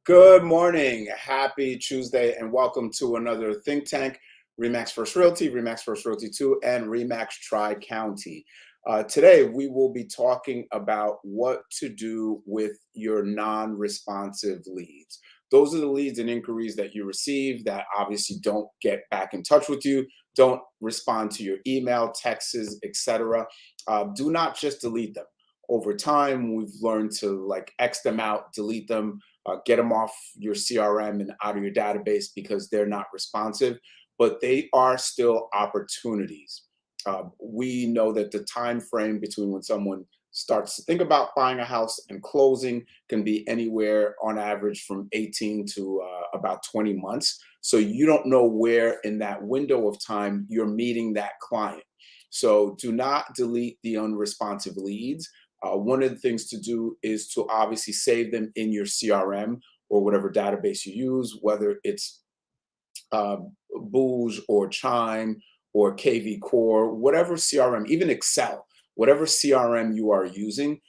Good morning. Happy Tuesday, and welcome to another Think Tank, Remax First Realty, Remax First Realty 2, and Remax Tri-County. Today, we will be talking about what to do with your non-responsive leads. Those are the leads and inquiries that you receive that obviously don't get back in touch with you, don't respond to your email, texts, etc. Do not just delete them. Over time, we've learned to X them out, delete them, get them off your CRM and out of your database because they're not responsive, but they are still opportunities. We know that the time frame between when someone starts to think about buying a house and closing can be anywhere on average from 18 to about 20 months. So you don't know where in that window of time you're meeting that client. So do not delete the unresponsive leads. One of the things to do is to obviously save them in your CRM or whatever database you use, whether it's Booz or Chime or KV Core, whatever CRM, even Excel, whatever CRM you are using,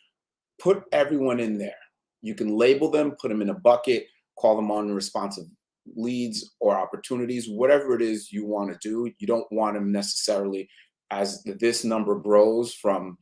put everyone in there. You can label them, put them in a bucket, call them unresponsive leads or opportunities, whatever it is you want to do. You don't want them necessarily as this number grows from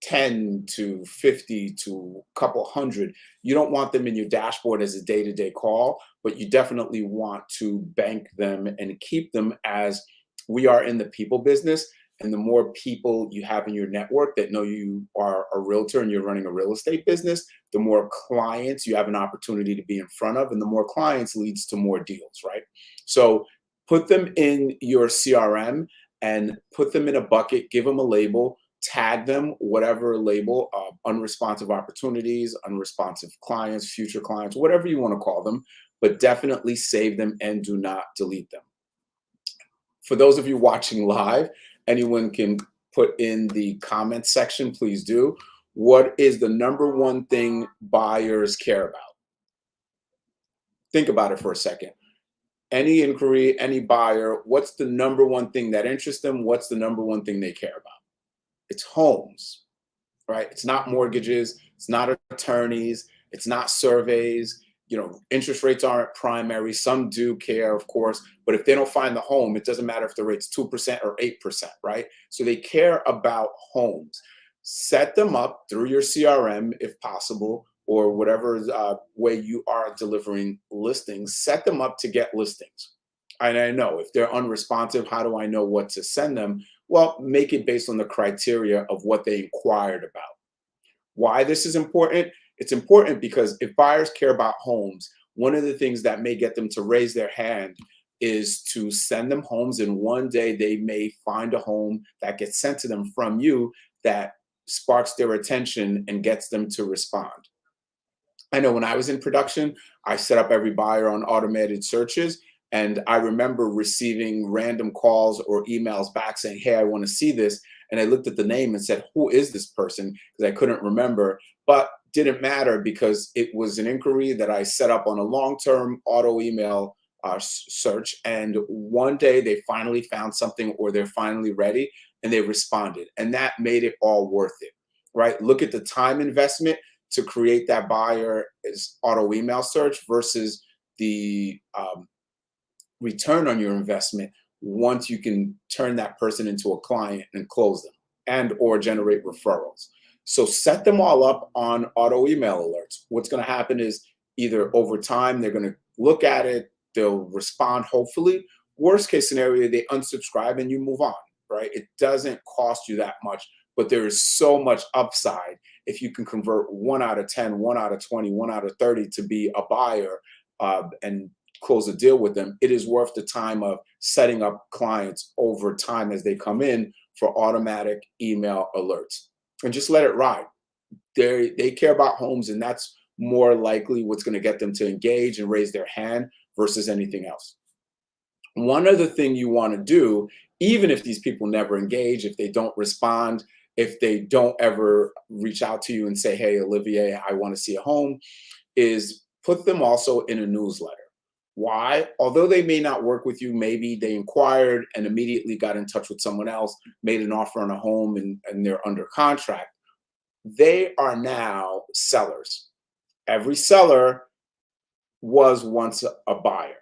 10 to 50 to a couple hundred. You don't want them in your dashboard as a day-to-day call, but you definitely want to bank them and keep them, as we are in the people business. And the more people you have in your network that know you are a realtor and you're running a real estate business, the more clients you have an opportunity to be in front of, and the more clients leads to more deals, right? So put them in your CRM and put them in a bucket, give them a label, tag them, whatever label, unresponsive opportunities, unresponsive clients, future clients, whatever you want to call them, but definitely save them and do not delete them. For those of you watching live, anyone can put in the comments section, please do. What is the number one thing buyers care about? Think about it for a second. Any inquiry, any buyer, what's the number one thing that interests them? What's the number one thing they care about? It's homes, right? It's not mortgages. It's not attorneys. It's not surveys. Interest rates aren't primary. Some do care, of course, but if they don't find the home, it doesn't matter if the rate's 2% or 8%, right? So they care about homes. Set them up through your CRM if possible, or whatever way you are delivering listings. Set them up to get listings. And I know if they're unresponsive, how do I know what to send them? Well, make it based on the criteria of what they inquired about. Why this is important? It's important because if buyers care about homes, one of the things that may get them to raise their hand is to send them homes, and one day they may find a home that gets sent to them from you that sparks their attention and gets them to respond. I know when I was in production, I set up every buyer on automated searches. And I remember receiving random calls or emails back saying, hey, I want to see this. And I looked at the name and said, who is this person? Because I couldn't remember, but didn't matter because it was an inquiry that I set up on a long-term auto email search. And one day they finally found something, or they're finally ready, and they responded. And that made it all worth it, right? Look at the time investment to create that buyer's auto email search versus the return on your investment once you can turn that person into a client and close them and or generate referrals. So set them all up on auto email alerts. What's going to happen is either over time they're going to look at it, they'll respond hopefully. Worst case scenario, they unsubscribe and you move on, right? It doesn't cost you that much, but there is so much upside if you can convert 1 out of 10, 1 out of 20, 1 out of 30 to be a buyer and close a deal with them. It is worth the time of setting up clients over time as they come in for automatic email alerts, and just let it ride. They care about homes, and that's more likely what's going to get them to engage and raise their hand versus anything else. One other thing you want to do, even if these people never engage, if they don't respond, if they don't ever reach out to you and say, hey, Olivier, I want to see a home, is put them also in a newsletter. Why? Although they may not work with you, maybe they inquired and immediately got in touch with someone else, made an offer on a home, and they're under contract. They are now sellers. Every seller was once a buyer.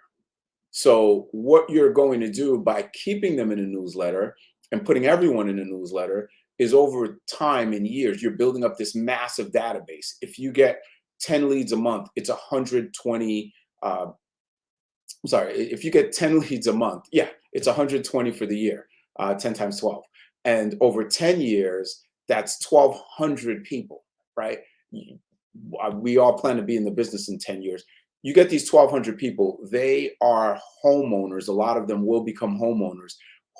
So what you're going to do by keeping them in a newsletter and putting everyone in a newsletter is over time and years, you're building up this massive database. If you get 10 leads a month, it's 120. I'm sorry, if you get 10 leads a month, yeah, it's 120 for the year, 10 times 12. And over 10 years, that's 1,200 people, right? We all plan to be in the business in 10 years. You get these 1,200 people, they are homeowners. A lot of them will become homeowners.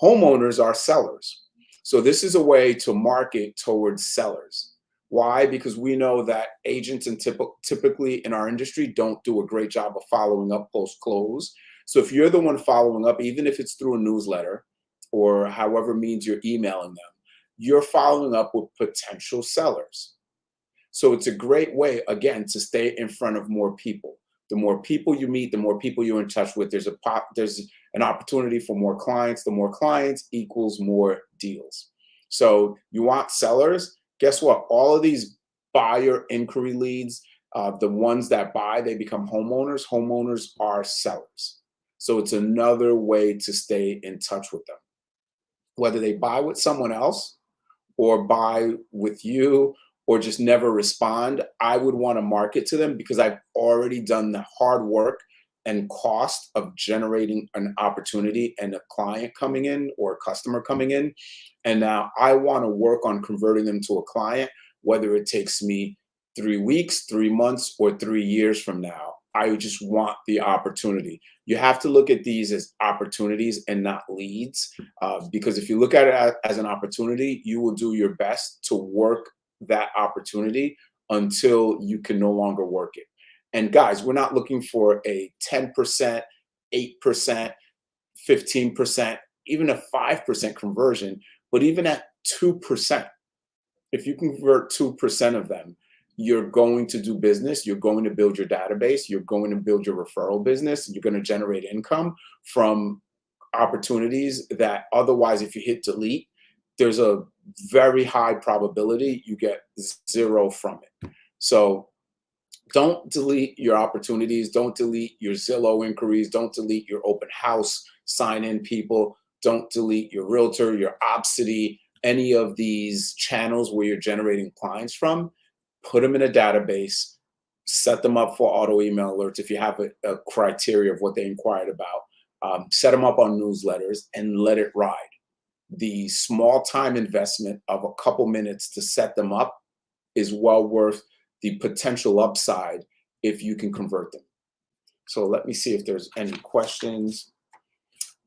Homeowners are sellers. So this is a way to market towards sellers. Why? Because we know that agents and typically in our industry don't do a great job of following up post close. So if you're the one following up, even if it's through a newsletter or however means you're emailing them, you're following up with potential sellers. So it's a great way, again, to stay in front of more people. The more people you meet, the more people you're in touch with, there's an opportunity for more clients. The more clients equals more deals. So you want sellers. Guess what? All of these buyer inquiry leads, the ones that buy, they become homeowners. Homeowners are sellers. So it's another way to stay in touch with them. Whether they buy with someone else or buy with you or just never respond, I would want to market to them because I've already done the hard work and cost of generating an opportunity and a client coming in or a customer coming in. And now I want to work on converting them to a client, whether it takes me 3 weeks, 3 months, or 3 years from now. I just want the opportunity. You have to look at these as opportunities and not leads, because if you look at it as an opportunity, you will do your best to work that opportunity until you can no longer work it. And guys, we're not looking for a 10%, 8%, 15%, even a 5% conversion, but even at 2%, if you convert 2% of them, you're going to do business, you're going to build your database, you're going to build your referral business, you're going to generate income from opportunities that otherwise, if you hit delete, there's a very high probability you get zero from it. So don't delete your opportunities. Don't delete your Zillow inquiries. Don't delete your open house sign-in people. Don't delete your realtor, your Opcity, any of these channels where you're generating clients from. Put them in a database. Set them up for auto email alerts if you have a criteria of what they inquired about. Set them up on newsletters and let it ride. The small time investment of a couple minutes to set them up is well worth the potential upside if you can convert them. So let me see if there's any questions.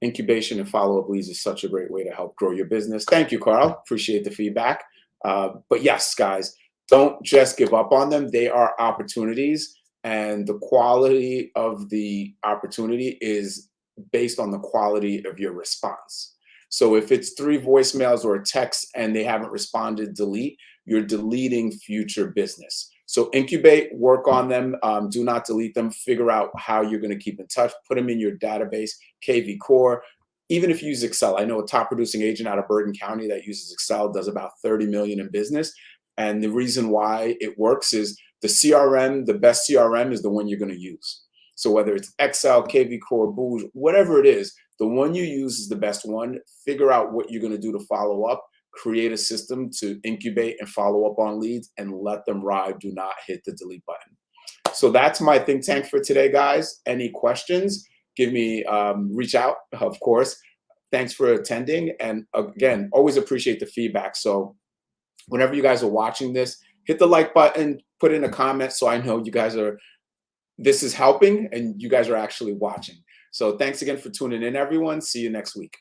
Incubation and follow-up leads is such a great way to help grow your business. Thank you, Carl. Appreciate the feedback. But yes, guys, don't just give up on them. They are opportunities, and the quality of the opportunity is based on the quality of your response. So if it's 3 voicemails or a text and they haven't responded, delete. You're deleting future business. So incubate, work on them. Do not delete them. Figure out how you're going to keep in touch. Put them in your database, KV Core. Even if you use Excel, I know a top producing agent out of Bergen County that uses Excel does about 30 million in business. And the reason why it works is the CRM, the best CRM is the one you're going to use. So whether it's Excel, KV Core, Booz, whatever it is, the one you use is the best one. Figure out what you're going to do to follow up. Create a system to incubate and follow up on leads and let them ride. Do not hit the delete button. So that's my think tank for today, guys. Any questions? Give me, reach out, of course. Thanks for attending. And again, always appreciate the feedback. So whenever you guys are watching this, hit the like button, put in a comment so I know you guys are, this is helping and you guys are actually watching. So thanks again for tuning in, everyone. See you next week.